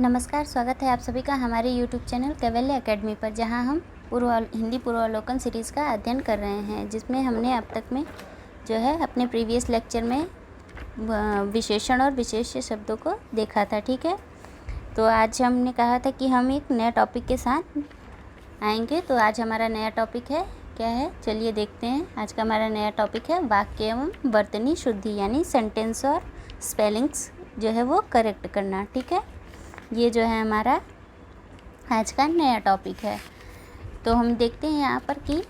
नमस्कार, स्वागत है आप सभी का हमारे यूट्यूब चैनल कैवल्य एकेडमी पर, जहां हम हिंदी पूर्वावलोकन सीरीज़ का अध्ययन कर रहे हैं, जिसमें हमने अब तक में जो है अपने प्रीवियस लेक्चर में विशेषण और विशेष्य शब्दों को देखा था। ठीक है, तो आज हमने कहा था कि हम एक नए टॉपिक के साथ आएंगे। तो आज हमारा नया टॉपिक है, क्या है चलिए देखते हैं। आज का हमारा नया टॉपिक है वाक्य एवं वर्तनी शुद्धि, यानी सेंटेंस और स्पेलिंग्स जो है वो करेक्ट करना। ठीक है, ये जो है हमारा आज का नया टॉपिक है। तो हम देखते हैं यहाँ पर कि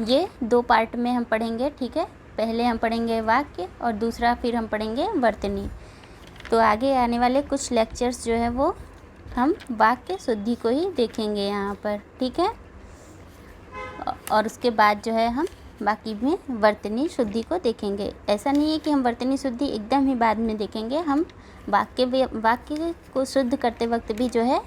ये दो पार्ट में हम पढ़ेंगे। ठीक है, पहले हम पढ़ेंगे वाक्य और दूसरा फिर हम पढ़ेंगे वर्तनी। तो आगे आने वाले कुछ लेक्चर्स जो है वो हम वाक्य शुद्धि को ही देखेंगे यहाँ पर। ठीक है, और उसके बाद जो है हम बाकी में वर्तनी शुद्धि को देखेंगे। ऐसा नहीं है कि हम वर्तनी शुद्धि एकदम ही बाद में देखेंगे, हम वाक्य को शुद्ध करते वक्त भी जो है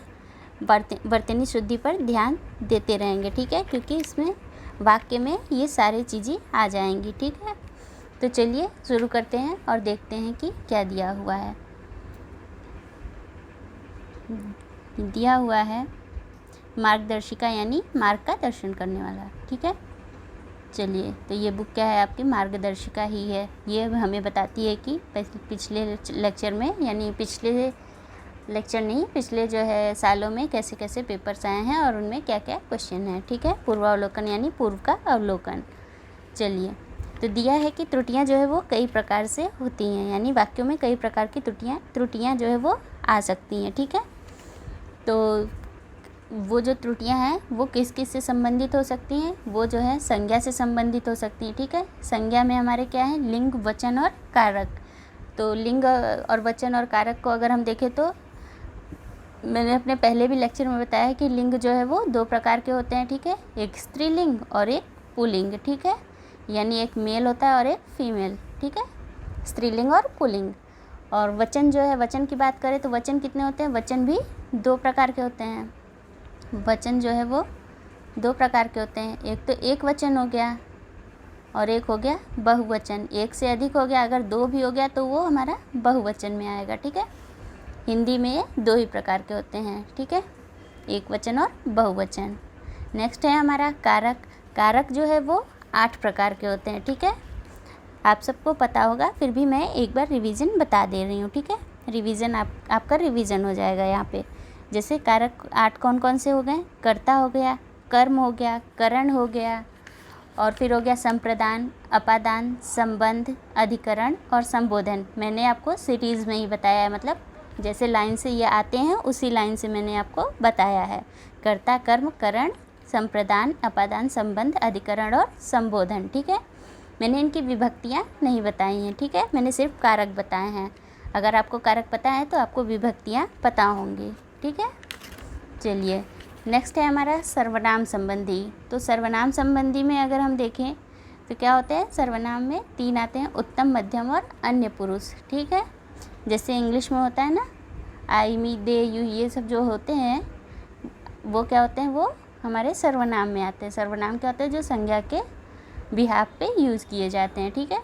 वर्तनी शुद्धि पर ध्यान देते रहेंगे। ठीक है, क्योंकि इसमें वाक्य में ये सारी चीज़ें आ जाएंगी। ठीक है, तो चलिए शुरू करते हैं और देखते हैं कि क्या दिया हुआ है। दिया हुआ है मार्गदर्शिका, यानी मार्ग का दर्शन करने वाला। ठीक है, चलिए, तो ये बुक क्या है आपकी? मार्गदर्शिका ही है। ये हमें बताती है कि पिछले लेक्चर में, यानी पिछले लेक्चर नहीं, पिछले जो है सालों में कैसे कैसे पेपर्स आए हैं और उनमें क्या क्या क्वेश्चन हैं। ठीक है, पूर्वावलोकन यानी पूर्व का अवलोकन। चलिए, तो दिया है कि त्रुटियां जो है वो कई प्रकार से होती हैं, यानी वाक्यों में कई प्रकार की त्रुटियां जो है वो आ सकती हैं। ठीक है, तो वो जो त्रुटियां हैं वो किस किस से संबंधित हो सकती हैं? वो जो है संज्ञा से संबंधित हो सकती हैं। ठीक है, संज्ञा में हमारे क्या है? लिंग, वचन और कारक। तो लिंग और वचन और कारक को अगर हम देखें तो मैंने अपने पहले भी लेक्चर में बताया है कि लिंग जो है वो दो प्रकार के होते हैं। ठीक है, एक स्त्रीलिंग और एक पुल्लिंग। ठीक है, यानी एक मेल होता है और एक फीमेल। ठीक है, स्त्रीलिंग और पुल्लिंग। और वचन जो है, वचन की बात करें तो वचन कितने होते हैं? वचन भी दो प्रकार के होते हैं। वचन जो है वो दो प्रकार के होते हैं। एक तो एक वचन हो गया और एक हो गया बहुवचन। एक से अधिक हो गया, अगर दो भी हो गया तो वो हमारा बहुवचन में आएगा। ठीक है, हिंदी में ये दो ही प्रकार के होते हैं। ठीक है, एक वचन और बहुवचन। नेक्स्ट है हमारा कारक। कारक जो है वो 8 प्रकार के होते हैं। ठीक है, आप सबको पता होगा, फिर भी मैं एक बार रिवीजन बता दे रही हूँ। ठीक है, रिवीजन आपका रिवीजन हो जाएगा यहाँ पे। जैसे कारक 8 कौन कौन से हो गए? कर्ता हो गया, कर्म हो गया, करण हो गया, और फिर हो गया संप्रदान, अपादान, संबंध, अधिकरण और संबोधन। मैंने आपको सीरीज़ में ही बताया है, मतलब जैसे लाइन से ये आते हैं उसी लाइन से मैंने आपको बताया है। कर्ता, कर्म, करण, संप्रदान, अपादान, संबंध, अधिकरण और संबोधन। ठीक है, मैंने इनकी विभक्तियाँ नहीं बताई हैं। ठीक है, मैंने सिर्फ कारक बताए हैं। अगर आपको कारक पता है तो आपको विभक्तियाँ पता होंगी। ठीक है, चलिए, नेक्स्ट है हमारा सर्वनाम संबंधी। तो सर्वनाम संबंधी में अगर हम देखें तो क्या होता है? सर्वनाम में 3 आते हैं, उत्तम, मध्यम और अन्य पुरुष। ठीक है, जैसे इंग्लिश में होता है ना, आई, मी, दे, यू, ये सब जो होते हैं वो क्या होते हैं? वो हमारे सर्वनाम में आते हैं। सर्वनाम क्या होते हैं? जो संज्ञा के बिहाफ पे यूज़ किए जाते हैं। ठीक है,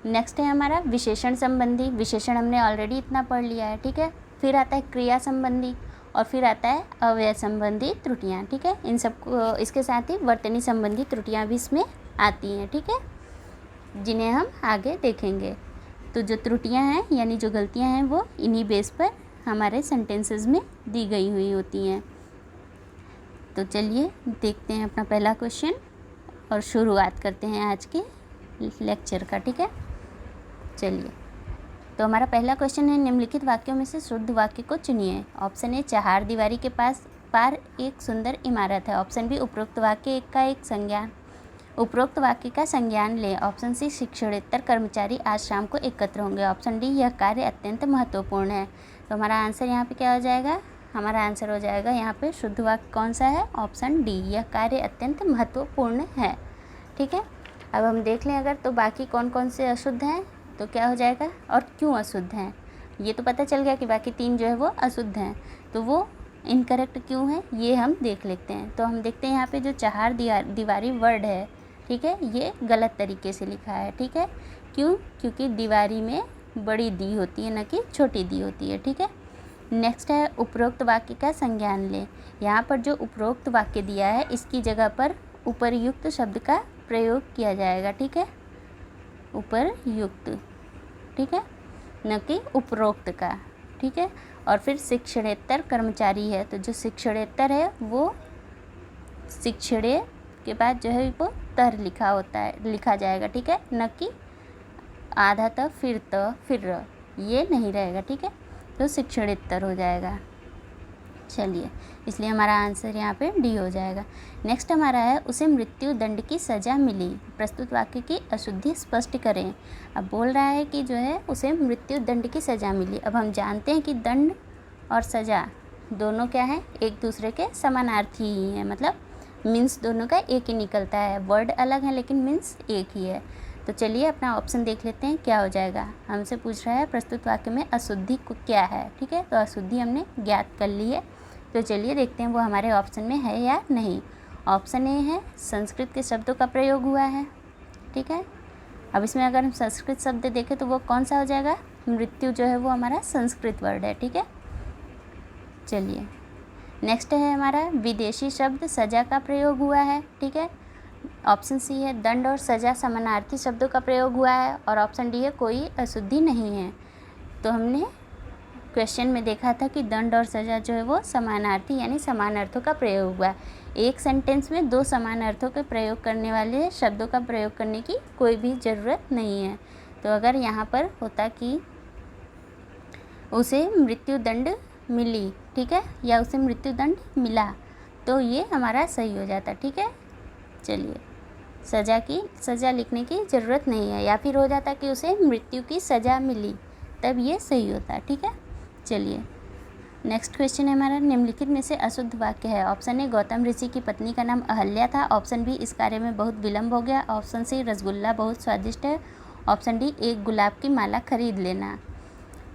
नेक्स्ट है हमारा विशेषण संबंधी। विशेषण हमने ऑलरेडी इतना पढ़ लिया है। ठीक है, फिर आता है क्रिया संबंधी और फिर आता है अव्यय संबंधी त्रुटियाँ। ठीक है, इन सब को, इसके साथ ही वर्तनी संबंधी त्रुटियाँ भी इसमें आती हैं। ठीक है, जिन्हें हम आगे देखेंगे। तो जो त्रुटियाँ हैं, यानी जो गलतियाँ हैं, वो इन्हीं बेस पर हमारे सेंटेंसेस में दी गई हुई होती हैं। तो चलिए देखते हैं अपना पहला क्वेश्चन और शुरुआत करते हैं आज के लेक्चर का। ठीक है, चलिए, तो हमारा पहला क्वेश्चन है, निम्नलिखित वाक्यों में से शुद्ध वाक्य को चुनिए। ऑप्शन ए, चार दीवारी के पार एक सुंदर इमारत है। ऑप्शन बी, उपरोक्त वाक्य का एक संज्ञान, उपरोक्त वाक्य का संज्ञान लें। ऑप्शन सी, शिक्षणेतर कर्मचारी आज शाम को एकत्र होंगे। ऑप्शन डी, यह कार्य अत्यंत महत्वपूर्ण है। तो हमारा आंसर यहाँ पे क्या हो जाएगा? हमारा आंसर हो जाएगा यहाँ पे शुद्ध वाक्य कौन सा है? ऑप्शन डी, यह कार्य अत्यंत महत्वपूर्ण है। ठीक है, अब हम देख लें अगर, तो बाकी कौन कौन से अशुद्ध हैं, तो क्या हो जाएगा और क्यों अशुद्ध हैं? ये तो पता चल गया कि बाकी 3 जो है वो अशुद्ध हैं, तो वो इनकरेक्ट क्यों है ये हम देख लेते हैं। तो हम देखते हैं यहाँ पे जो चार दीवारी वर्ड है, ठीक है, ये गलत तरीके से लिखा है। ठीक है, क्यों? क्योंकि दीवारी में बड़ी दी होती है, न कि छोटी दी होती है। ठीक है, नेक्स्ट है उपरोक्त वाक्य का संज्ञान लें। यहाँ पर जो उपरोक्त वाक्य दिया है इसकी जगह पर उपरयुक्त शब्द का प्रयोग किया जाएगा, ठीक है, उपरयुक्त, ठीक है, न कि उपरोक्त का, ठीक है। और फिर शिक्षणेतर कर्मचारी है, तो जो शिक्षणेतर है वो शिक्षणे के बाद जो है वो तर लिखा जाएगा, ठीक है, न कि आधा त फिर ये नहीं रहेगा, ठीक है, तो शिक्षणेतर हो जाएगा। चलिए, इसलिए हमारा आंसर यहाँ पे डी हो जाएगा। नेक्स्ट हमारा है उसे मृत्यु दंड की सज़ा मिली, प्रस्तुत वाक्य की अशुद्धि स्पष्ट करें। अब बोल रहा है कि जो है उसे मृत्यु दंड की सज़ा मिली। अब हम जानते हैं कि दंड और सज़ा दोनों क्या है, एक दूसरे के समानार्थी ही हैं, मतलब मीन्स दोनों का एक ही निकलता है, वर्ड अलग है लेकिन मीन्स एक ही है। तो चलिए अपना ऑप्शन देख लेते हैं क्या हो जाएगा। हमसे पूछ रहा है प्रस्तुत वाक्य में अशुद्धि को क्या है, ठीक है, तो अशुद्धि हमने ज्ञात कर ली है। तो चलिए देखते हैं वो हमारे ऑप्शन में है या नहीं। ऑप्शन ए है संस्कृत के शब्दों का प्रयोग हुआ है, ठीक है। अब इसमें अगर हम संस्कृत शब्द देखें तो वो कौन सा हो जाएगा, मृत्यु जो है वो हमारा संस्कृत वर्ड है, ठीक है। चलिए नेक्स्ट है हमारा विदेशी शब्द सजा का प्रयोग हुआ है, ठीक है। ऑप्शन सी है दंड और सजा समानार्थी शब्दों का प्रयोग हुआ है, और ऑप्शन डी है कोई अशुद्धि नहीं है। तो हमने क्वेश्चन में देखा था कि दंड और सजा जो है वो समानार्थी यानी समान अर्थों का प्रयोग हुआ है। एक सेंटेंस में दो समान अर्थों के प्रयोग करने वाले शब्दों का प्रयोग करने की कोई भी ज़रूरत नहीं है। तो अगर यहाँ पर होता कि उसे मृत्यु दंड मिली, ठीक है, या उसे मृत्यु दंड मिला, तो ये हमारा सही हो जाता, ठीक है। चलिए सज़ा लिखने की ज़रूरत नहीं है, या फिर हो जाता कि उसे मृत्यु की सज़ा मिली, तब ये सही होता, ठीक है। चलिए नेक्स्ट क्वेश्चन है हमारा निम्नलिखित में से अशुद्ध वाक्य है। ऑप्शन ए गौतम ऋषि की पत्नी का नाम अहल्या था। ऑप्शन बी इस कार्य में बहुत विलम्ब हो गया। ऑप्शन सी रसगुल्ला बहुत स्वादिष्ट है। ऑप्शन डी एक गुलाब की माला खरीद लेना।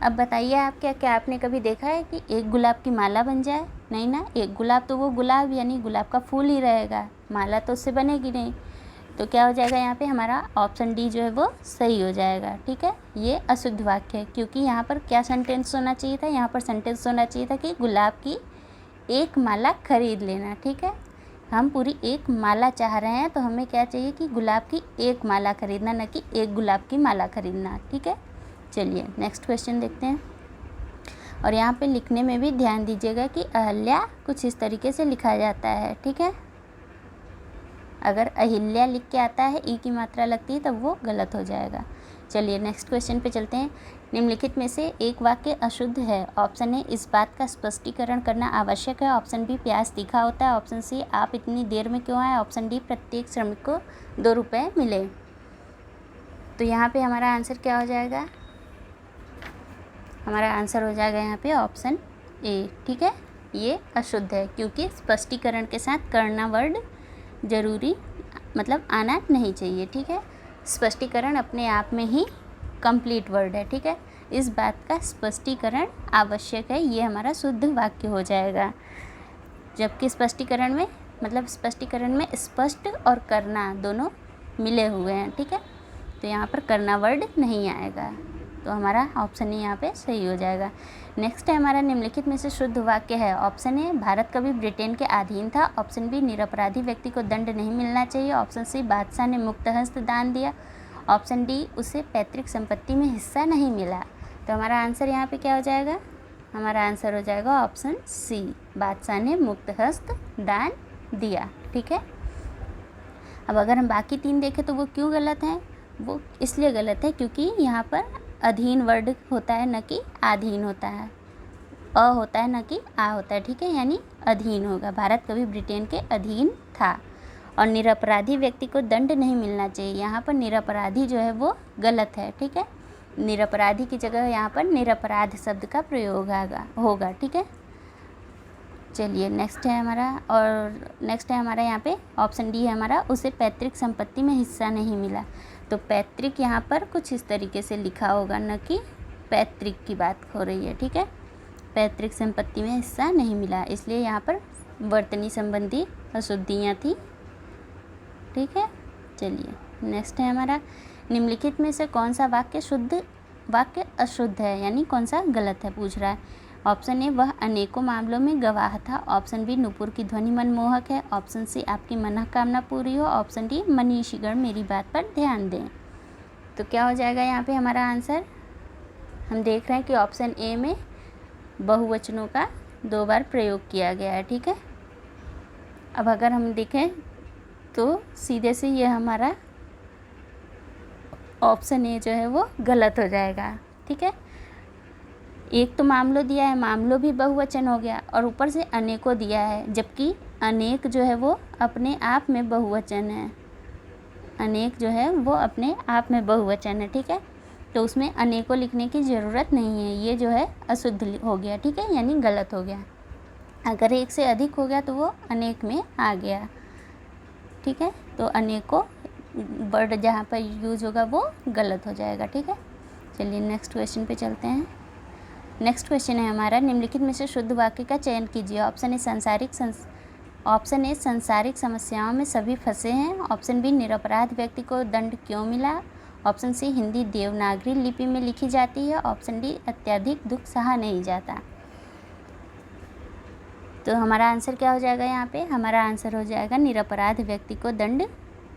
अब बताइए आप क्या आपने कभी देखा है कि एक गुलाब की माला बन जाए? नहीं ना, एक गुलाब तो वो गुलाब यानी गुलाब का फूल ही रहेगा, माला तो उससे बनेगी नहीं। तो क्या हो जाएगा यहाँ पे हमारा ऑप्शन डी जो है वो सही हो जाएगा, ठीक है। ये अशुद्ध वाक्य है, क्योंकि यहाँ पर क्या सेंटेंस होना चाहिए था, यहाँ पर सेंटेंस होना चाहिए था कि गुलाब की एक माला खरीद लेना, ठीक है। हम पूरी एक माला चाह रहे हैं, तो हमें क्या चाहिए कि गुलाब की एक माला खरीदना, न कि एक गुलाब की माला खरीदना, ठीक है। चलिए नेक्स्ट क्वेश्चन देखते हैं। और यहाँ पे लिखने में भी ध्यान दीजिएगा कि अहल्या कुछ इस तरीके से लिखा जाता है, ठीक है। अगर अहिल्या लिख के आता है ई की मात्रा लगती है तब वो गलत हो जाएगा। चलिए नेक्स्ट क्वेश्चन पे चलते हैं। निम्नलिखित में से एक वाक्य अशुद्ध है। ऑप्शन ए इस बात का स्पष्टीकरण करना आवश्यक है। ऑप्शन बी प्याज तीखा होता है। ऑप्शन सी आप इतनी देर में क्यों आए। ऑप्शन डी प्रत्येक श्रमिक को 2 रुपये मिले। तो यहाँ पे हमारा आंसर क्या हो जाएगा, हमारा आंसर हो जाएगा यहाँ पे ऑप्शन ए, ठीक है। ये अशुद्ध है क्योंकि स्पष्टीकरण के साथ करना वर्ड ज़रूरी मतलब आना नहीं चाहिए, ठीक है। स्पष्टीकरण अपने आप में ही कंप्लीट वर्ड है, ठीक है। इस बात का स्पष्टीकरण आवश्यक है, ये हमारा शुद्ध वाक्य हो जाएगा। जबकि स्पष्टीकरण में मतलब स्पष्टीकरण में स्पष्ट और करना दोनों मिले हुए हैं, ठीक है। तो यहाँ पर करना वर्ड नहीं आएगा, तो हमारा ऑप्शन ही यहाँ पे सही हो जाएगा। नेक्स्ट है हमारा निम्नलिखित में से शुद्ध वाक्य है। ऑप्शन ए भारत कभी ब्रिटेन के अधीन था। ऑप्शन बी निरपराधी व्यक्ति को दंड नहीं मिलना चाहिए। ऑप्शन सी बादशाह ने मुक्त हस्त दान दिया। ऑप्शन डी उसे पैतृक संपत्ति में हिस्सा नहीं मिला। तो हमारा आंसर यहाँ पे क्या हो जाएगा, हमारा आंसर हो जाएगा ऑप्शन सी, बादशाह ने मुक्त हस्त दान दिया, ठीक है। अब अगर हम बाकी 3 देखें तो वो क्यों गलत हैं, वो इसलिए गलत है क्योंकि यहाँ पर अधीन वर्ड होता है न कि आधीन होता है, अ होता है न कि आ होता है, ठीक है, यानी अधीन होगा। भारत कभी ब्रिटेन के अधीन था। और निरपराधी व्यक्ति को दंड नहीं मिलना चाहिए, यहाँ पर निरपराधी जो है वो गलत है, ठीक है। निरपराधी की जगह यहाँ पर निरपराध शब्द का प्रयोग होगा, ठीक है। चलिए नेक्स्ट है हमारा यहाँ पे ऑप्शन डी है हमारा उसे पैतृक संपत्ति में हिस्सा नहीं मिला। तो पैतृक यहाँ पर कुछ इस तरीके से लिखा होगा, न कि पैतृक की बात हो रही है, ठीक है। पैतृक संपत्ति में हिस्सा नहीं मिला, इसलिए यहाँ पर वर्तनी संबंधी अशुद्धियाँ थी, ठीक है। चलिए नेक्स्ट है हमारा निम्नलिखित में से कौन सा वाक्य अशुद्ध है, यानी कौन सा गलत है पूछ रहा है। ऑप्शन ए वह अनेकों मामलों में गवाह था। ऑप्शन बी नूपुर की ध्वनि मनमोहक है। ऑप्शन सी आपकी मनोकामना पूरी हो। ऑप्शन डी मनीषीगण मेरी बात पर ध्यान दें। तो क्या हो जाएगा यहाँ पे हमारा आंसर? हम देख रहे हैं कि ऑप्शन ए में बहुवचनों का 2 बार प्रयोग किया गया है। ठीक है, अब अगर हम देखें तो सीधे से ये हमारा ऑप्शन ए जो है वो गलत हो जाएगा। ठीक है, एक तो मामलों दिया है, मामलों भी बहुवचन हो गया, और ऊपर से अनेकों दिया है, जबकि अनेक जो है वो अपने आप में बहुवचन है। अनेक जो है वो अपने आप में बहुवचन है। ठीक है, तो उसमें अनेकों लिखने की ज़रूरत नहीं है, ये जो है अशुद्ध हो गया। ठीक है, यानी गलत हो गया। अगर एक से अधिक हो गया तो वो अनेक में आ गया। ठीक है, तो अनेकों वर्ड जहाँ पर यूज होगा वो गलत हो जाएगा। ठीक है, चलिए नेक्स्ट क्वेश्चन पे चलते हैं। नेक्स्ट क्वेश्चन है हमारा, निम्नलिखित में से शुद्ध वाक्य का चयन कीजिए। ऑप्शन ए संसारिक समस्याओं में सभी फंसे हैं। ऑप्शन बी निरपराध व्यक्ति को दंड क्यों मिला। ऑप्शन सी हिंदी देवनागरी लिपि में लिखी जाती है। ऑप्शन डी अत्यधिक दुख सहा नहीं जाता। तो हमारा आंसर क्या हो जाएगा यहाँ पे? हमारा आंसर हो जाएगा निरपराध व्यक्ति को दंड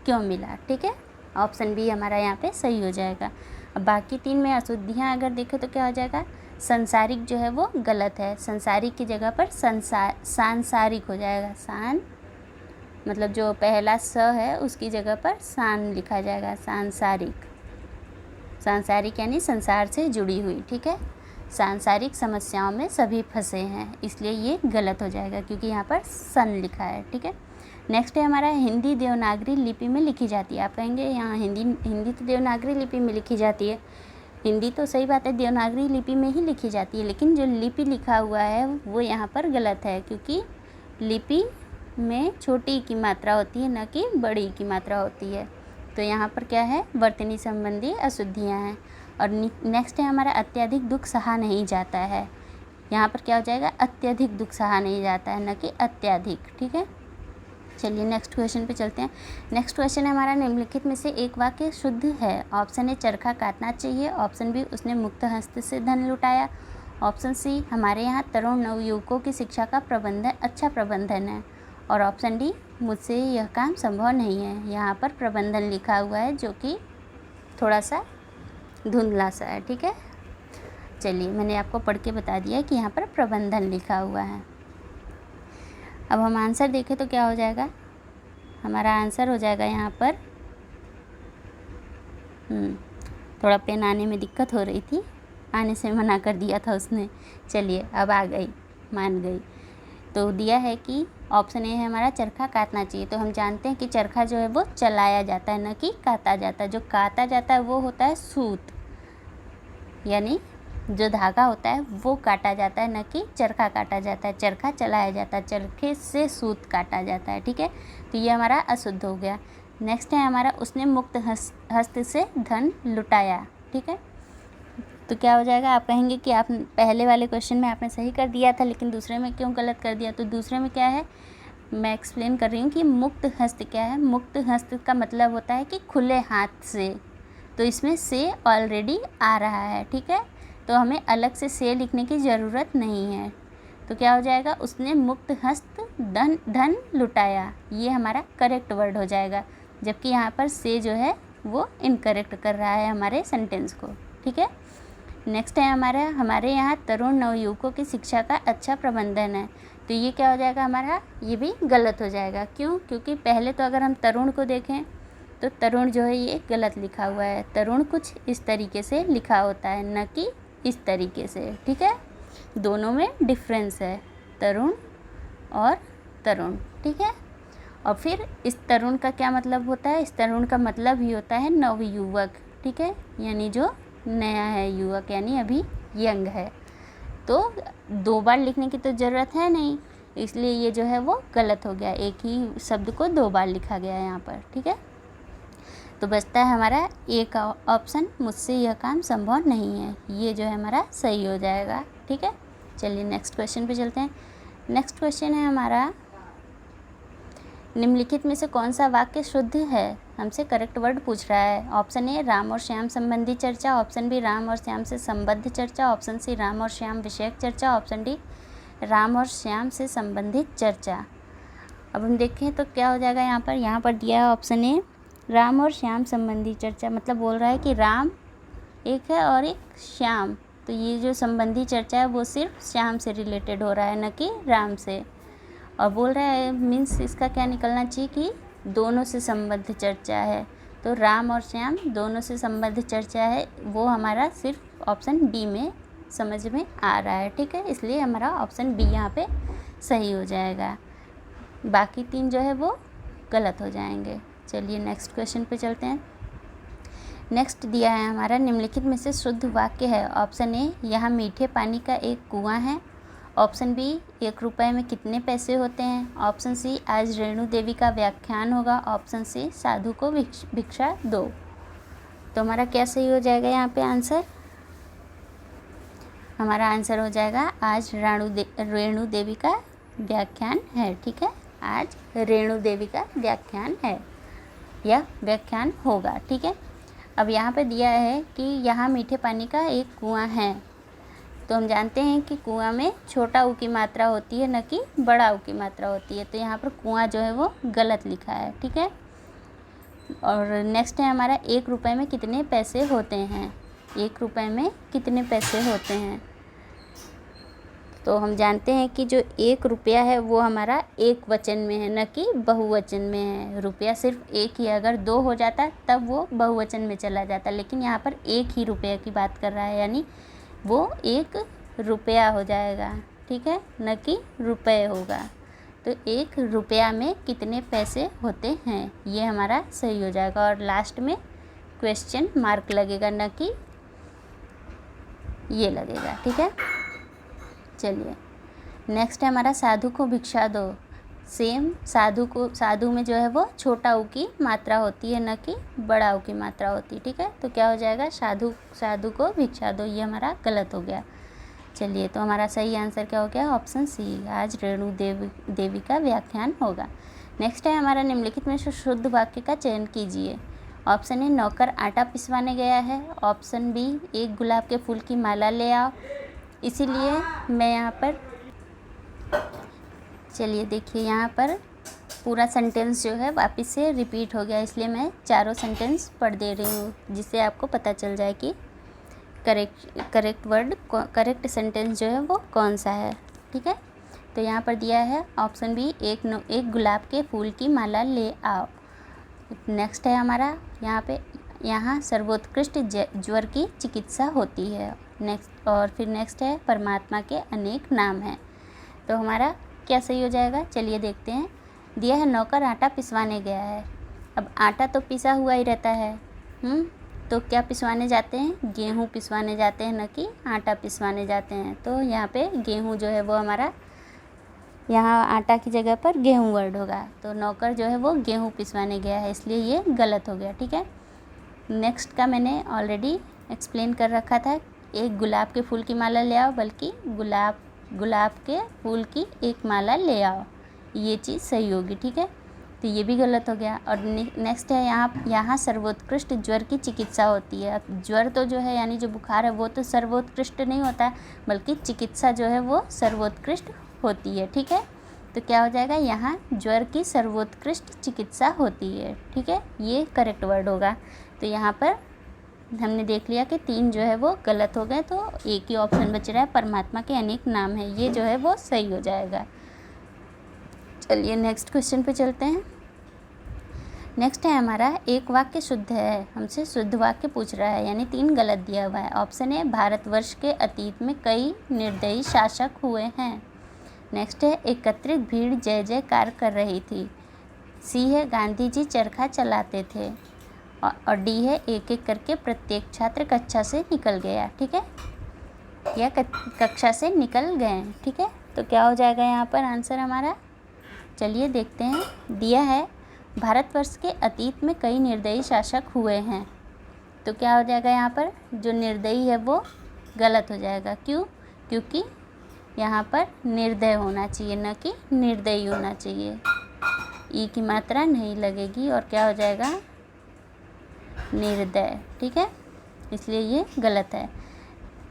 क्यों मिला। ठीक है, ऑप्शन बी हमारा यहाँ पे सही हो जाएगा। अब बाकी 3 में अशुद्धियाँ अगर देखें तो क्या हो जाएगा? संसारिक जो है वो गलत है, संसारिक की जगह पर सांसारिक हो जाएगा। सान मतलब जो पहला स है उसकी जगह पर सान लिखा जाएगा, सांसारिक। सांसारिक यानी संसार से जुड़ी हुई। ठीक है, सांसारिक समस्याओं में सभी फंसे हैं, इसलिए ये गलत हो जाएगा क्योंकि यहाँ पर सन लिखा है। ठीक है, नेक्स्ट है हमारा, हिंदी देवनागरी लिपि में लिखी जाती है। आप कहेंगे यहाँ हिंदी तो देवनागरी लिपि में लिखी जाती है। हिंदी तो सही बात है, देवनागरी लिपि में ही लिखी जाती है, लेकिन जो लिपि लिखा हुआ है वो यहाँ पर गलत है, क्योंकि लिपि में छोटी की मात्रा होती है, न कि बड़ी की मात्रा होती है। तो यहाँ पर क्या है? वर्तनी संबंधी अशुद्धियाँ हैं। और नेक्स्ट है हमारा, अत्यधिक दुख सहा नहीं जाता है। यहाँ पर क्या हो जाएगा? अत्यधिक दुख सहा नहीं जाता है, न कि अत्यधिक। ठीक है, चलिए नेक्स्ट क्वेश्चन पे चलते हैं। नेक्स्ट क्वेश्चन है हमारा, निम्नलिखित में से एक वाक्य शुद्ध है। ऑप्शन ए चरखा काटना चाहिए। ऑप्शन बी उसने मुक्त हस्त से धन लुटाया। ऑप्शन सी हमारे यहाँ तरुण नवयुवकों की शिक्षा का प्रबंधन अच्छा प्रबंधन है। और ऑप्शन डी मुझसे यह काम संभव नहीं है। यहाँ पर प्रबंधन लिखा हुआ है जो कि थोड़ा सा धुंधला सा है। ठीक है, चलिए मैंने आपको पढ़ के बता दिया कि यहाँ पर प्रबंधन लिखा हुआ है। अब हम आंसर देखें तो क्या हो जाएगा? हमारा आंसर हो जाएगा यहाँ पर थोड़ा पेन आने में दिक्कत हो रही थी, आने से मना कर दिया था उसने। चलिए अब आ गई, मान गई। तो दिया है कि ऑप्शन ए है हमारा, चरखा काटना चाहिए। तो हम जानते हैं कि चरखा जो है वो चलाया जाता है, न कि काटा जाता है। जो काटा जाता है वो होता है सूत, यानी जो धागा होता है वो काटा जाता है, न कि चरखा काटा जाता है। चरखा चलाया जाता है, चरखे से सूत काटा जाता है। ठीक है, तो ये हमारा अशुद्ध हो गया। नेक्स्ट है हमारा, उसने मुक्त हस्त से धन लुटाया। ठीक है, तो क्या हो जाएगा? आप कहेंगे कि आप पहले वाले क्वेश्चन में आपने सही कर दिया था, लेकिन दूसरे में क्यों गलत कर दिया? तो दूसरे में क्या है, मैं एक्सप्लेन कर रही हूँ कि मुक्त हस्त क्या है। मुक्त हस्त का मतलब होता है कि खुले हाथ से, तो इसमें से ऑलरेडी आ रहा है। ठीक है, तो हमें अलग से लिखने की ज़रूरत नहीं है। तो क्या हो जाएगा? उसने मुक्त हस्त धन लुटाया, ये हमारा करेक्ट वर्ड हो जाएगा, जबकि यहाँ पर से जो है वो इनकरेक्ट कर रहा है हमारे सेंटेंस को। ठीक है, नेक्स्ट है हमारे यहाँ तरुण नवयुवकों की शिक्षा का अच्छा प्रबंधन है। तो ये क्या हो जाएगा हमारा? ये भी गलत हो जाएगा। क्यों? क्योंकि पहले तो अगर हम तरुण को देखें तो तरुण जो है ये गलत लिखा हुआ है। तरुण कुछ इस तरीके से लिखा होता है, न कि इस तरीके से। ठीक है, दोनों में डिफरेंस है, तरुण और तरुण। ठीक है, और फिर इस तरुण का क्या मतलब होता है? इस तरुण का मतलब ही होता है नवयुवक। ठीक है, यानी जो नया है, युवक यानी अभी यंग है। तो 2 बार लिखने की तो ज़रूरत है नहीं, इसलिए ये जो है वो गलत हो गया। एक ही शब्द को 2 बार लिखा गया है यहाँ पर। ठीक है, तो बचता है हमारा एक ऑप्शन, मुझसे यह काम संभव नहीं है। ये जो है हमारा सही हो जाएगा। ठीक है, चलिए नेक्स्ट क्वेश्चन पे चलते हैं। नेक्स्ट क्वेश्चन है हमारा, निम्नलिखित में से कौन सा वाक्य शुद्ध है, हमसे करेक्ट वर्ड पूछ रहा है। ऑप्शन ए राम और श्याम संबंधी चर्चा, ऑप्शन बी राम और श्याम से संबद्ध चर्चा, ऑप्शन सी राम और श्याम विषयक चर्चा, ऑप्शन डी राम और श्याम से संबंधित चर्चा। अब हम देखें तो क्या हो जाएगा यहाँ पर दिया है ऑप्शन ए राम और श्याम संबंधी चर्चा, मतलब बोल रहा है कि राम एक है और एक श्याम, तो ये जो संबंधी चर्चा है वो सिर्फ श्याम से रिलेटेड हो रहा है, न कि राम से। और बोल रहा है मीन्स इसका क्या निकलना चाहिए कि दोनों से संबद्ध चर्चा है, तो राम और श्याम दोनों से संबद्ध चर्चा है, वो हमारा सिर्फ ऑप्शन बी में समझ में आ रहा है। ठीक है, इसलिए हमारा ऑप्शन बी यहाँ पे सही हो जाएगा, बाकी 3 जो है वो गलत हो जाएंगे। चलिए नेक्स्ट क्वेश्चन पे चलते हैं। नेक्स्ट दिया है हमारा निम्नलिखित में से शुद्ध वाक्य है। ऑप्शन ए यहाँ मीठे पानी का एक कुआं है, ऑप्शन बी 1 रुपये में कितने पैसे होते हैं, ऑप्शन सी आज रेणु देवी का व्याख्यान होगा, ऑप्शन सी साधु को भिक्षा दो। तो हमारा क्या सही हो जाएगा यहाँ पे आंसर, हमारा आंसर हो जाएगा आज रेणु देवी का व्याख्यान है। ठीक है, आज रेणु देवी का व्याख्यान है या व्याख्यान होगा। ठीक है, अब यहाँ पे दिया है कि यहाँ मीठे पानी का एक कुआं है, तो हम जानते हैं कि कुआं में छोटा ऊ की मात्रा होती है, न कि बड़ा ऊ की मात्रा होती है, तो यहाँ पर कुआं जो है वो गलत लिखा है। ठीक है, और नेक्स्ट है हमारा 1 रुपये में कितने पैसे होते हैं, 1 रुपये में कितने पैसे होते हैं। तो हम जानते हैं कि जो 1 रुपया है वो हमारा एक वचन में है, न कि बहुवचन में है। रुपया सिर्फ एक ही, अगर 2 हो जाता तब वो बहुवचन में चला जाता, लेकिन यहाँ पर 1 ही रुपये की बात कर रहा है, यानी वो 1 रुपया हो जाएगा। ठीक है, न कि रुपये होगा। तो 1 रुपया में कितने पैसे होते हैं, ये हमारा सही हो जाएगा, और लास्ट में क्वेश्चन मार्क लगेगा, न कि ये लगेगा। ठीक है, चलिए नेक्स्ट है हमारा साधु को भिक्षा दो। सेम साधु में जो है वो छोटा ऊ की मात्रा होती है, न कि बड़ा ऊ की मात्रा होती है। ठीक है, तो क्या हो जाएगा साधु को भिक्षा दो, ये हमारा गलत हो गया। चलिए, तो हमारा सही आंसर क्या हो गया, ऑप्शन सी आज रेणु देवी का व्याख्यान होगा। नेक्स्ट है हमारा निम्नलिखित में से शुद्ध वाक्य का चयन कीजिए। ऑप्शन ए नौकर आटा पिसवाने गया है, ऑप्शन बी 1 गुलाब के फूल की माला ले आओ। इसीलिए मैं यहाँ पर, चलिए देखिए यहाँ पर पूरा सेंटेंस जो है वापस से रिपीट हो गया, इसलिए मैं चारों सेंटेंस पढ़ दे रही हूँ, जिससे आपको पता चल जाए कि करेक्ट सेंटेंस जो है वो कौन सा है। ठीक है, तो यहाँ पर दिया है ऑप्शन बी 1 गुलाब के फूल की माला ले आओ। नेक्स्ट है हमारा यहाँ सर्वोत्कृष्ट ज्वर की चिकित्सा होती है। नेक्स्ट है परमात्मा के अनेक नाम हैं। तो हमारा क्या सही हो जाएगा, चलिए देखते हैं। दिया है नौकर आटा पिसवाने गया है। अब आटा तो पिसा हुआ ही रहता है, तो क्या पिसवाने जाते हैं, गेहूँ पिसवाने जाते हैं, न कि आटा पिसवाने जाते हैं। तो यहाँ पे गेहूँ जो है वो हमारा, यहाँ आटा की जगह पर गेहूँ वर्ड होगा, तो नौकर जो है वो गेहूँ पिसवाने गया है, इसलिए ये गलत हो गया। ठीक है, नेक्स्ट का मैंने ऑलरेडी एक्सप्लेन कर रखा था, 1 गुलाब के फूल की माला ले आओ, बल्कि गुलाब के फूल की 1 माला ले आओ, ये चीज़ सही होगी। ठीक है, तो ये भी गलत हो गया। और नेक्स्ट है यहाँ सर्वोत्कृष्ट ज्वर की चिकित्सा होती है। अब ज्वर तो जो है यानी जो बुखार है वो तो सर्वोत्कृष्ट नहीं होता है, बल्कि चिकित्सा जो है वो सर्वोत्कृष्ट होती है। ठीक है, तो क्या हो जाएगा, यहाँ ज्वर की सर्वोत्कृष्ट चिकित्सा होती है। ठीक है, ये करेक्ट वर्ड होगा। तो यहाँ पर हमने देख लिया कि 3 जो है वो गलत हो गए, तो एक ही ऑप्शन बच रहा है, परमात्मा के अनेक नाम है, ये जो है वो सही हो जाएगा। चलिए नेक्स्ट क्वेश्चन पे चलते हैं। नेक्स्ट है हमारा एक वाक्य शुद्ध है, हमसे शुद्ध वाक्य पूछ रहा है, यानी 3 गलत दिया हुआ है। ऑप्शन ए भारतवर्ष के अतीत में कई निर्दयी शासक हुए हैं। नेक्स्ट है एकत्रित भीड़ जय जयकार कर रही थी। सी है गांधी जी चरखा चलाते थे। और डी है एक एक करके प्रत्येक छात्र कक्षा से निकल गया। ठीक है, या कक्षा से निकल गए। ठीक है, तो क्या हो जाएगा यहाँ पर आंसर हमारा, चलिए देखते हैं। दिया है भारतवर्ष के अतीत में कई निर्दयी शासक हुए हैं, तो क्या हो जाएगा यहाँ पर, जो निर्दयी है वो गलत हो जाएगा। क्यों, क्योंकि यहाँ पर निर्दय होना चाहिए, न कि निर्दयी होना चाहिए। ई की मात्रा नहीं लगेगी और क्या हो जाएगा, निर्दय। ठीक है, इसलिए ये गलत है।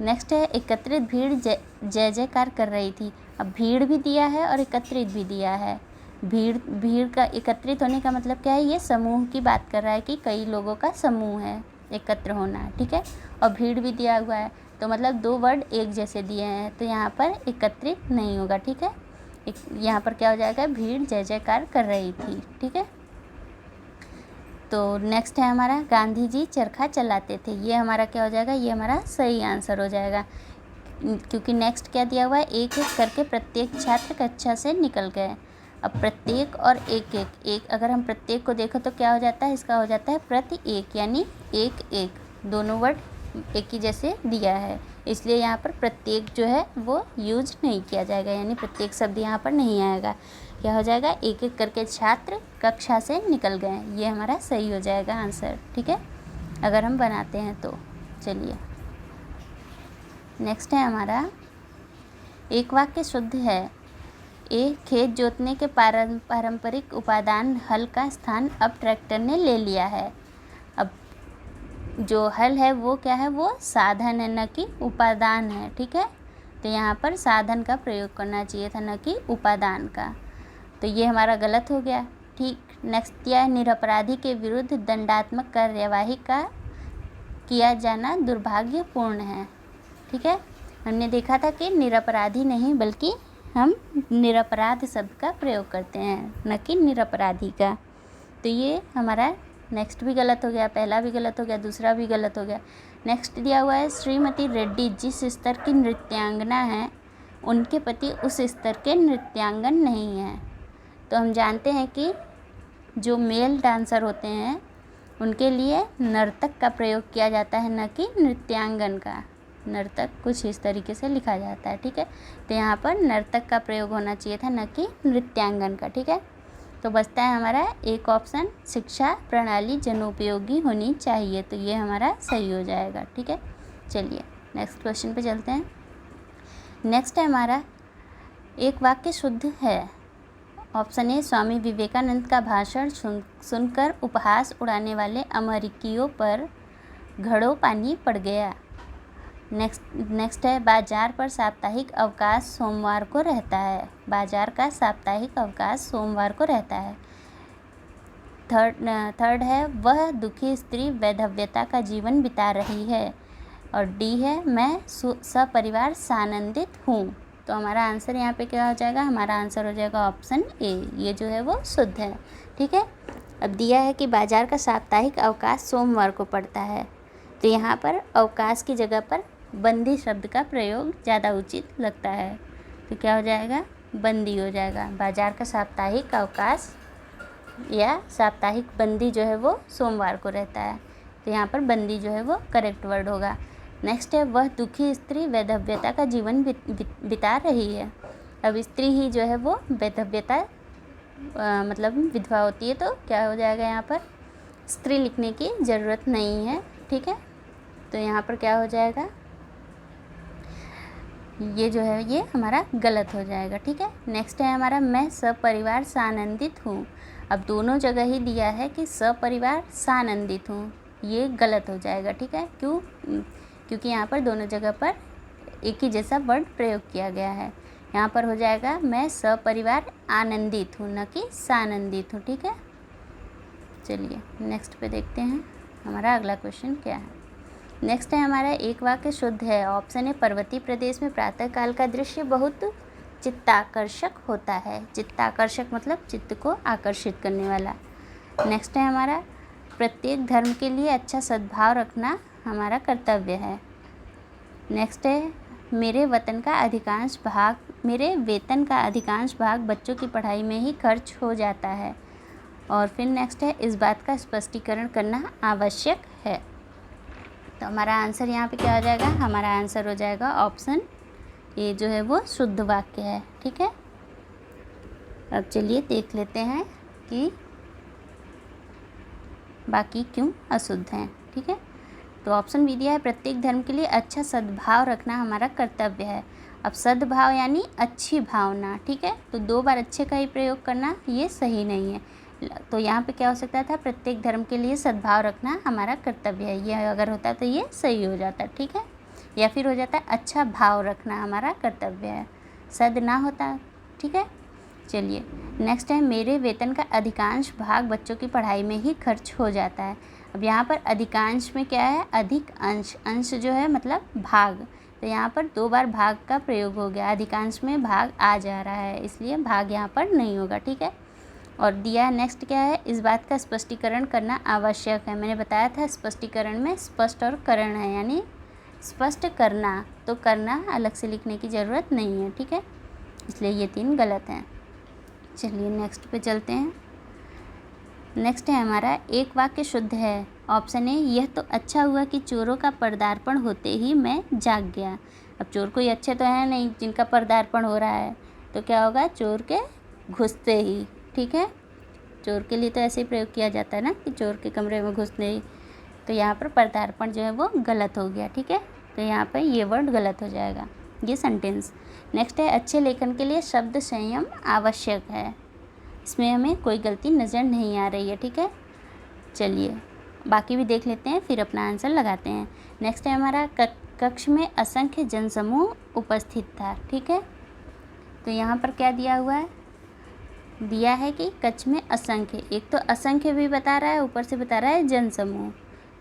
नेक्स्ट है, एकत्रित भीड़ जय जयकार कर रही थी। अब भीड़ भी दिया है और एकत्रित भी दिया है। भीड़ का एकत्रित होने का मतलब क्या है, ये समूह की बात कर रहा है कि कई लोगों का समूह है, एकत्र होना। ठीक है, और भीड़ भी दिया हुआ है, तो मतलब दो वर्ड एक जैसे दिए हैं, तो यहाँ पर एकत्रित नहीं होगा। ठीक है, यहाँ पर क्या हो जाएगा, भीड़ जय जयकार कर रही थी। ठीक है, तो नेक्स्ट है हमारा, गांधी जी चरखा चलाते थे। ये हमारा क्या हो जाएगा, ये हमारा सही आंसर हो जाएगा, क्योंकि नेक्स्ट क्या दिया हुआ है, एक एक करके प्रत्येक छात्र कक्षा से निकल गए। अब प्रत्येक और एक अगर हम प्रत्येक को देखें तो क्या हो जाता है, इसका हो जाता है प्रति एक, यानी एक दोनों वर्ड एक ही जैसे दिया है, इसलिए यहाँ पर प्रत्येक जो है वो यूज नहीं किया जाएगा, यानी प्रत्येक शब्द यहाँ पर नहीं आएगा। क्या हो जाएगा, एक एक करके छात्र कक्षा से निकल गए, ये हमारा सही हो जाएगा आंसर। ठीक है, अगर हम बनाते हैं तो। चलिए नेक्स्ट है हमारा, एक वाक्य शुद्ध है। ए, खेत जोतने के पारंपरिक उपादान हल का स्थान अब ट्रैक्टर ने ले लिया है। अब जो हल है वो क्या है, वो साधन है, न कि उपादान है। ठीक है, तो यहाँ पर साधन का प्रयोग करना चाहिए था, न कि उपादान का, तो ये हमारा गलत हो गया। ठीक, नेक्स्ट दिया है, निरपराधी के विरुद्ध दंडात्मक कार्यवाही का किया जाना दुर्भाग्यपूर्ण है। ठीक है, हमने देखा था कि निरपराधी नहीं बल्कि हम निरपराध शब्द का प्रयोग करते हैं, न कि निरपराधी का, तो ये हमारा नेक्स्ट भी गलत हो गया, पहला भी गलत हो गया, दूसरा भी गलत हो गया। नेक्स्ट दिया हुआ है, श्रीमती रेड्डी जिस स्तर की नृत्यांगना है उनके पति उस स्तर के नृत्यांगन नहीं हैं। तो हम जानते हैं कि जो मेल डांसर होते हैं उनके लिए नर्तक का प्रयोग किया जाता है, न कि नृत्यांगन का। नर्तक कुछ इस तरीके से लिखा जाता है। ठीक है, तो यहाँ पर नर्तक का प्रयोग होना चाहिए था, न कि नृत्यांगन का। ठीक है, तो बचता है हमारा एक ऑप्शन, शिक्षा प्रणाली जनोपयोगी होनी चाहिए, तो ये हमारा सही हो जाएगा। ठीक है, चलिए नेक्स्ट क्वेश्चन पे चलते हैं। नेक्स्ट है हमारा, एक वाक्य शुद्ध है। ऑप्शन ए, स्वामी विवेकानंद का भाषण सुनकर उपहास उड़ाने वाले अमेरिकियों पर घड़ों पानी पड़ गया। नेक्स्ट है, बाजार पर साप्ताहिक अवकाश सोमवार को रहता है। बाजार का साप्ताहिक अवकाश सोमवार को रहता है। थर्ड है, वह दुखी स्त्री वैधव्यता का जीवन बिता रही है। और डी है, मैं सपरिवार सानंदित हूँ। तो हमारा आंसर यहाँ पे क्या हो जाएगा, हमारा आंसर हो जाएगा ऑप्शन ए, ये जो है वो शुद्ध है। ठीक है, अब दिया है कि बाजार का साप्ताहिक अवकाश सोमवार को पड़ता है, तो यहाँ पर अवकाश की जगह पर बंदी शब्द का प्रयोग ज़्यादा उचित लगता है, तो क्या हो जाएगा, बंदी हो जाएगा। बाजार का साप्ताहिक अवकाश या साप्ताहिक बंदी जो है वो सोमवार को रहता है, तो यहाँ पर बंदी जो है वो करेक्ट वर्ड होगा। नेक्स्ट है, वह दुखी स्त्री वैधव्यता का जीवन बिता रही है। अब स्त्री ही जो है वो वैधव्यता मतलब विधवा होती है, तो क्या हो जाएगा, यहाँ पर स्त्री लिखने की ज़रूरत नहीं है। ठीक है, तो यहाँ पर क्या हो जाएगा, ये जो है ये हमारा गलत हो जाएगा। ठीक है, नेक्स्ट है हमारा, मैं सपरिवार सानंदित हूँ। अब दोनों जगह ही दिया है कि सपरिवार सानंदित हूँ, ये गलत हो जाएगा। ठीक है, क्यों, क्योंकि यहाँ पर दोनों जगह पर एक ही जैसा वर्ड प्रयोग किया गया है। यहाँ पर हो जाएगा, मैं सपरिवार आनंदित हूँ, न कि सानंदित हूँ। ठीक है, चलिए नेक्स्ट पे देखते हैं हमारा अगला क्वेश्चन क्या है। नेक्स्ट है हमारा, एक वाक्य शुद्ध है। ऑप्शन है, पर्वतीय प्रदेश में प्रातःकाल का दृश्य बहुत चित्ताकर्षक होता है। चित्ताकर्षक मतलब चित्त को आकर्षित करने वाला। नेक्स्ट है हमारा, प्रत्येक धर्म के लिए अच्छा सद्भाव रखना हमारा कर्तव्य है। नेक्स्ट है, मेरे वेतन का अधिकांश भाग बच्चों की पढ़ाई में ही खर्च हो जाता है। और फिर नेक्स्ट है, इस बात का स्पष्टीकरण करना आवश्यक है। तो हमारा आंसर यहाँ पे क्या हो जाएगा, हमारा आंसर हो जाएगा ऑप्शन ए, जो है वो शुद्ध वाक्य है। ठीक है, अब चलिए देख लेते हैं कि बाकी क्यों अशुद्ध हैं। ठीक है, तो ऑप्शन बी दिया है, प्रत्येक धर्म के लिए अच्छा सद्भाव रखना हमारा कर्तव्य है। अब सद्भाव यानी अच्छी भावना, ठीक है, तो 2 बार अच्छे का ही प्रयोग करना ये सही नहीं है। तो यहाँ पे क्या हो सकता था, प्रत्येक धर्म के लिए सद्भाव रखना हमारा कर्तव्य है, ये अगर होता तो ये सही हो जाता, ठीक है। या फिर हो जाता अच्छा भाव रखना हमारा कर्तव्य है, सद ना होता, ठीक है। चलिए नेक्स्ट है, मेरे वेतन का अधिकांश भाग बच्चों की पढ़ाई में ही खर्च हो जाता है। अब यहाँ पर अधिकांश में क्या है, अधिक अंश, अंश जो है मतलब भाग, तो यहाँ पर 2 बार भाग का प्रयोग हो गया, अधिकांश में भाग आ जा रहा है, इसलिए भाग यहाँ पर नहीं होगा, ठीक है। और दिया नेक्स्ट क्या है, इस बात का स्पष्टीकरण करना आवश्यक है। मैंने बताया था स्पष्टीकरण में स्पष्ट और करण है, यानी स्पष्ट करना, तो करना अलग से लिखने की ज़रूरत नहीं है, ठीक है, इसलिए ये 3 गलत हैं। चलिए नेक्स्ट पे चलते हैं। नेक्स्ट है हमारा, एक वाक्य शुद्ध है। ऑप्शन ए, यह तो अच्छा हुआ कि चोरों का पर्दार्पण होते ही मैं जाग गया। अब चोर कोई अच्छे तो हैं नहीं जिनका पर्दार्पण हो रहा है, तो क्या होगा, चोर के घुसते ही, ठीक है। चोर के लिए तो ऐसे ही प्रयोग किया जाता है ना कि चोर के कमरे में घुसते ही, तो यहाँ पर पर्दार्पण जो है वो गलत हो गया, ठीक है, तो यहाँ पर ये वर्ड गलत हो जाएगा, ये सेंटेंस। नेक्स्ट है, अच्छे लेखन के लिए शब्द संयम आवश्यक है। इसमें हमें कोई गलती नज़र नहीं आ रही है, ठीक है। चलिए बाकी भी देख लेते हैं, फिर अपना आंसर लगाते हैं। नेक्स्ट है हमारा, कक्ष में असंख्य जनसमूह उपस्थित था, ठीक है, तो यहाँ पर क्या दिया हुआ है, दिया है कि कक्ष में असंख्य, एक तो असंख्य भी बता रहा है, ऊपर से बता रहा है जनसमूह,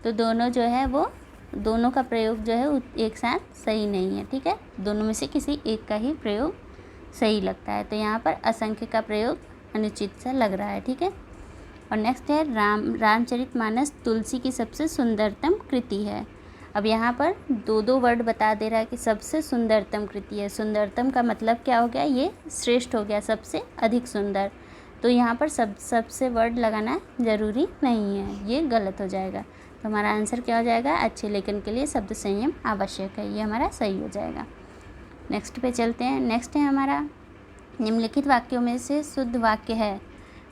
तो दोनों जो है वो, दोनों का प्रयोग जो है एक साथ सही नहीं है, ठीक है, दोनों में से किसी एक का ही प्रयोग सही लगता है, तो यहाँ पर असंख्य का प्रयोग अनुचित सा लग रहा है, ठीक है। और नेक्स्ट है, रामचरितमानस तुलसी की सबसे सुंदरतम कृति है। अब यहाँ पर 2 वर्ड बता दे रहा है कि सबसे सुंदरतम कृति है। सुंदरतम का मतलब क्या हो गया, ये श्रेष्ठ हो गया, सबसे अधिक सुंदर, तो यहाँ पर सबसे वर्ड लगाना ज़रूरी नहीं है, ये गलत हो जाएगा। तो हमारा आंसर क्या हो जाएगा, अच्छे लेखन के लिए शब्द संयम आवश्यक है, ये हमारा सही हो जाएगा। नेक्स्ट पे चलते हैं। नेक्स्ट है हमारा, निम्नलिखित वाक्यों में से शुद्ध वाक्य है।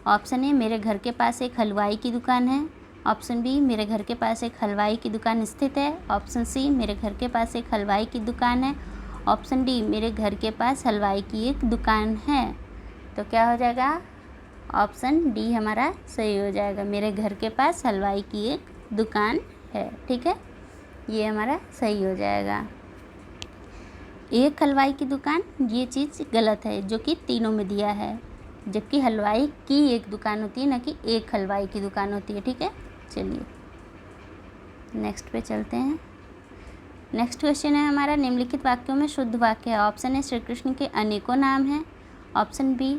ऑप्शन ए, मेरे घर के पास एक हलवाई की दुकान है। ऑप्शन बी, मेरे घर के पास एक हलवाई की दुकान स्थित है। ऑप्शन सी, मेरे घर के पास एक हलवाई की दुकान है। ऑप्शन डी, मेरे घर के पास हलवाई की एक दुकान है। तो क्या हो जाएगा, ऑप्शन डी हमारा सही हो जाएगा, मेरे घर के पास हलवाई की एक दुकान है, ठीक है, ये हमारा सही हो जाएगा। एक हलवाई की दुकान, ये चीज़ गलत है जो कि तीनों में दिया है, जबकि हलवाई की एक दुकान होती है, ना कि एक हलवाई की दुकान होती है, ठीक है। चलिए नेक्स्ट पे चलते हैं। नेक्स्ट क्वेश्चन है हमारा, निम्नलिखित वाक्यों में शुद्ध वाक्य है। ऑप्शन ए, श्री कृष्ण के अनेकों नाम हैं। ऑप्शन बी,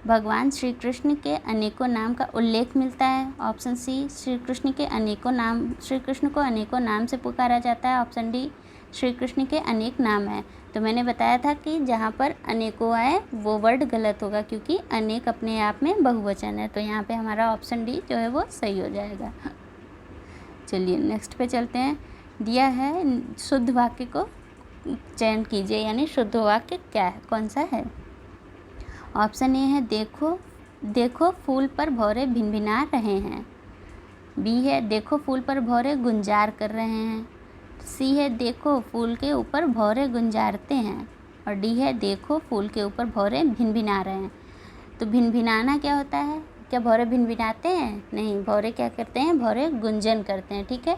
भगवान श्री कृष्ण के अनेकों नाम का उल्लेख मिलता है। ऑप्शन सी, श्री कृष्ण को अनेकों नाम से पुकारा जाता है। ऑप्शन डी, श्री कृष्ण के अनेक नाम हैं। तो मैंने बताया था कि जहाँ पर अनेकों आए वो वर्ड गलत होगा, क्योंकि अनेक अपने आप में बहुवचन है, तो यहाँ पे हमारा ऑप्शन डी जो है वो सही हो जाएगा। चलिए नेक्स्ट पे चलते हैं। दिया है, शुद्ध वाक्य को चयन कीजिए, यानी शुद्ध वाक्य क्या है, कौन सा है। ऑप्शन ए है, देखो फूल पर भौरे भिनभिना रहे हैं। बी है, देखो फूल पर भौरे गुंजार कर रहे हैं। सी है, देखो फूल के ऊपर भौरे गुंजारते हैं। और डी है, देखो फूल के ऊपर भौरे भिनभिना रहे हैं। तो भिनभिनाना क्या होता है, क्या भौरे भिनभिनाते हैं, नहीं, भौरे क्या करते हैं, भौरे गुंजन करते हैं, ठीक है।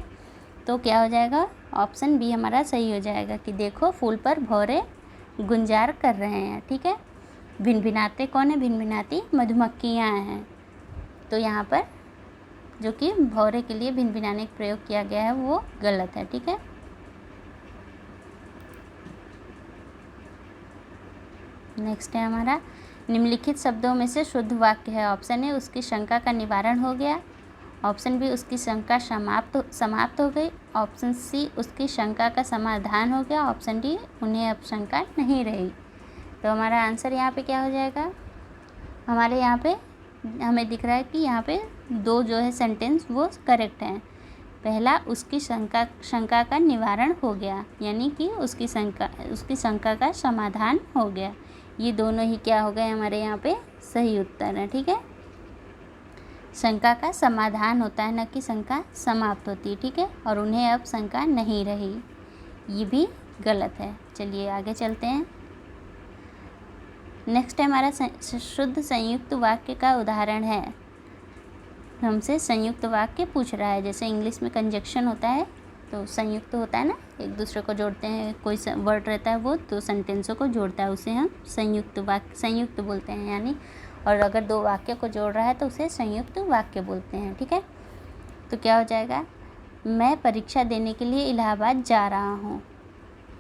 तो क्या हो जाएगा, ऑप्शन बी हमारा सही हो जाएगा कि देखो फूल पर भौरे गुंजार कर रहे हैं, ठीक है। भिनभिनाते कौन है, भिनभिनाती मधुमक्खियाँ हैं, तो यहाँ पर जो कि भौरे के लिए भिनभिनाने का प्रयोग किया गया है वो गलत है, ठीक है। नेक्स्ट है हमारा, निम्नलिखित शब्दों में से शुद्ध वाक्य है। ऑप्शन ए, उसकी शंका का निवारण हो गया। ऑप्शन बी, उसकी शंका समाप्त हो गई। ऑप्शन सी, उसकी शंका का समाधान हो गया। ऑप्शन डी, उन्हें अब शंका नहीं रही। तो हमारा आंसर यहाँ पे क्या हो जाएगा, हमारे यहाँ पे हमें दिख रहा है कि यहाँ पे 2 जो है सेंटेंस वो करेक्ट हैं। पहला, उसकी शंका का निवारण हो गया, यानी कि उसकी शंका का समाधान हो गया। ये दोनों ही क्या हो गए हमारे यहाँ पे सही उत्तर है, ठीक है। शंका का समाधान होता है, न कि शंका समाप्त होती है, ठीक है। और उन्हें अब शंका नहीं रही, ये भी गलत है। चलिए आगे चलते हैं। नेक्स्ट है हमारा शुद्ध संयुक्त वाक्य का उदाहरण है। हमसे संयुक्त वाक्य पूछ रहा है। जैसे इंग्लिश में कंजक्शन होता है तो संयुक्त होता है ना, एक दूसरे को जोड़ते हैं, कोई वर्ड रहता है वो तो सेंटेंसों को जोड़ता है, उसे हम संयुक्त वाक्य संयुक्त बोलते हैं यानी। और अगर दो वाक्य को जोड़ रहा है तो उसे संयुक्त वाक्य बोलते हैं। ठीक है, तो क्या हो जाएगा, मैं परीक्षा देने के लिए इलाहाबाद जा रहा हूँ।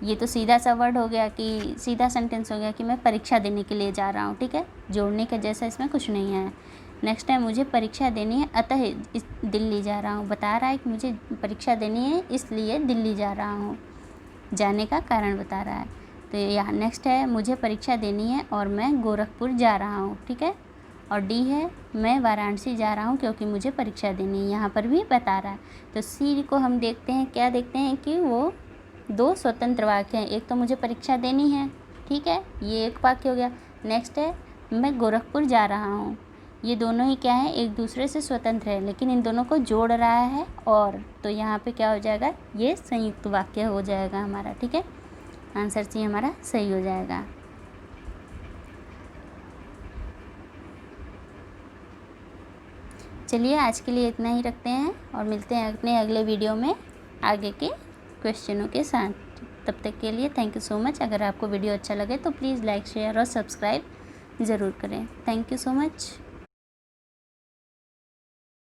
ये तो सीधा सा वर्ड हो गया कि सीधा सेंटेंस हो गया कि मैं परीक्षा देने के लिए जा रहा हूँ। ठीक है, जोड़ने के जैसा इसमें कुछ नहीं है। नेक्स्ट है मुझे परीक्षा देनी है अतः दिल्ली जा रहा हूँ। बता रहा है कि मुझे परीक्षा देनी है इसलिए दिल्ली जा रहा हूँ, जाने का कारण बता रहा है। तो यहाँ नेक्स्ट है मुझे परीक्षा देनी है और मैं गोरखपुर जा रहा हूँ। ठीक है, और डी है मैं वाराणसी जा रहा हूँ क्योंकि मुझे परीक्षा देनी है, यहाँ पर भी बता रहा है। तो सी को हम देखते हैं, क्या देखते हैं कि वो दो स्वतंत्र वाक्य हैं। एक तो मुझे परीक्षा देनी है, ठीक है, ये एक वाक्य हो गया। नेक्स्ट है मैं गोरखपुर जा रहा हूँ, ये दोनों ही क्या है, एक दूसरे से स्वतंत्र है लेकिन इन दोनों को जोड़ रहा है। और तो यहाँ पे क्या हो जाएगा, ये संयुक्त वाक्य हो जाएगा हमारा। ठीक है, आंसर सी हमारा सही हो जाएगा। चलिए आज के लिए इतना ही रखते हैं और मिलते हैं अपने अगले वीडियो में आगे के क्वेश्चनों के साथ। तब तक के लिए थैंक यू सो मच। अगर आपको वीडियो अच्छा लगे तो प्लीज़ लाइक शेयर और सब्सक्राइब ज़रूर करें। Thank you so much.